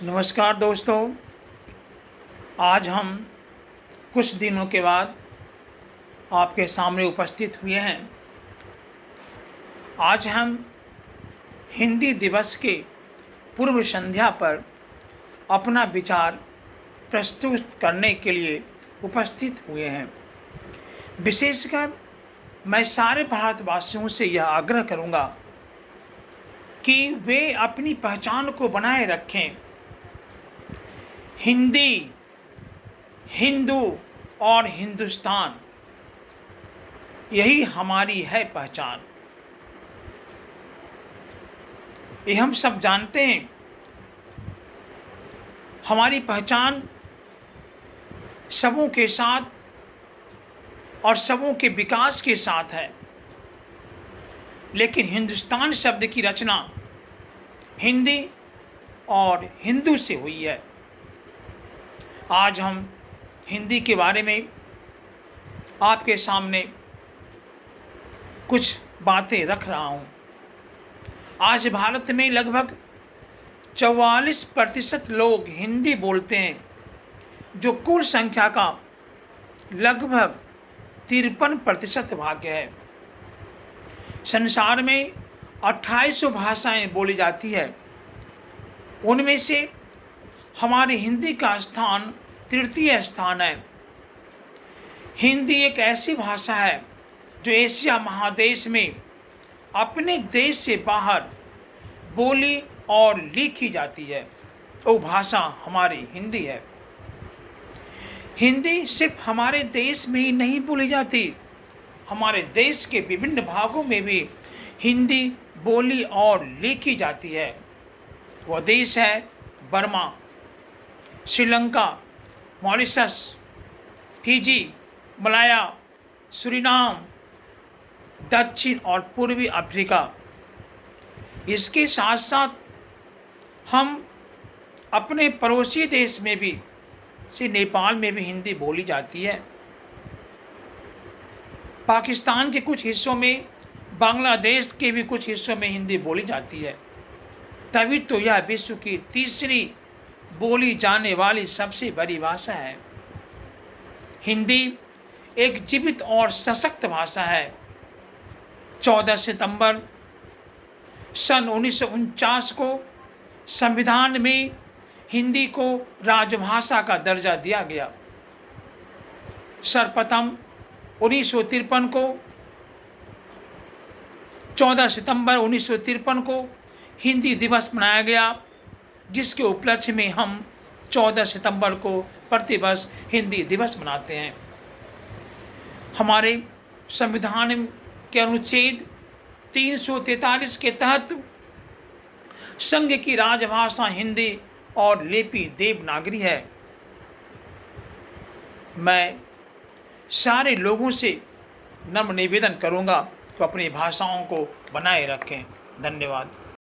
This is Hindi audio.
नमस्कार दोस्तों। आज हम कुछ दिनों के बाद आपके सामने उपस्थित हुए हैं। आज हम हिंदी दिवस के पूर्व संध्या पर अपना विचार प्रस्तुत करने के लिए उपस्थित हुए हैं। विशेषकर मैं सारे भारतवासियों से यह आग्रह करूंगा कि वे अपनी पहचान को बनाए रखें। हिंदी, हिंदू और हिंदुस्तान, यही हमारी है पहचान। ये हम सब जानते हैं। हमारी पहचान सबों के साथ और सबों के विकास के साथ है। लेकिन हिंदुस्तान शब्द की रचना हिंदी और हिंदू से हुई है। आज हम हिंदी के बारे में आपके सामने कुछ बातें रख रहा हूँ। आज भारत में लगभग 44% लोग हिंदी बोलते हैं, जो कुल संख्या का लगभग 53% भाग है। संसार में 2800 भाषाएं बोली जाती है। उनमें से हमारी हिंदी का स्थान तृतीय स्थान है। हिंदी एक ऐसी भाषा है जो एशिया महादेश में अपने देश से बाहर बोली और लिखी जाती है। वो भाषा हमारी हिंदी है। हिंदी सिर्फ हमारे देश में ही नहीं बोली जाती, हमारे देश के विभिन्न भागों में भी हिंदी बोली और लिखी जाती है। वह देश है Burma, Sri Lanka, Mauritius, Fiji, Malaya, Suriname, दक्षिण और पूर्वी अफ्रीका। इसके साथ साथ हम अपने पड़ोसी देश में भी से नेपाल में भी हिंदी बोली जाती है। पाकिस्तान के कुछ हिस्सों में, बांग्लादेश के भी कुछ हिस्सों में हिंदी बोली जाती है। तभी तो यह विश्व की तीसरी बोली जाने वाली सबसे बड़ी भाषा है। हिंदी एक जीवित और सशक्त भाषा है। 14 सितंबर सन 1949 को संविधान में हिंदी को राजभाषा का दर्जा दिया गया। सर्वप्रथम 1953 को 14 सितंबर 1953 को हिंदी दिवस मनाया गया, जिसके उपलक्ष्य में हम 14 सितंबर को प्रतिवर्ष हिंदी दिवस मनाते हैं। हमारे संविधान के अनुच्छेद 343 के तहत संघ की राजभाषा हिंदी और लिपि देवनागरी है। मैं सारे लोगों से नम्र निवेदन करूंगा कि अपनी भाषाओं को बनाए रखें। धन्यवाद।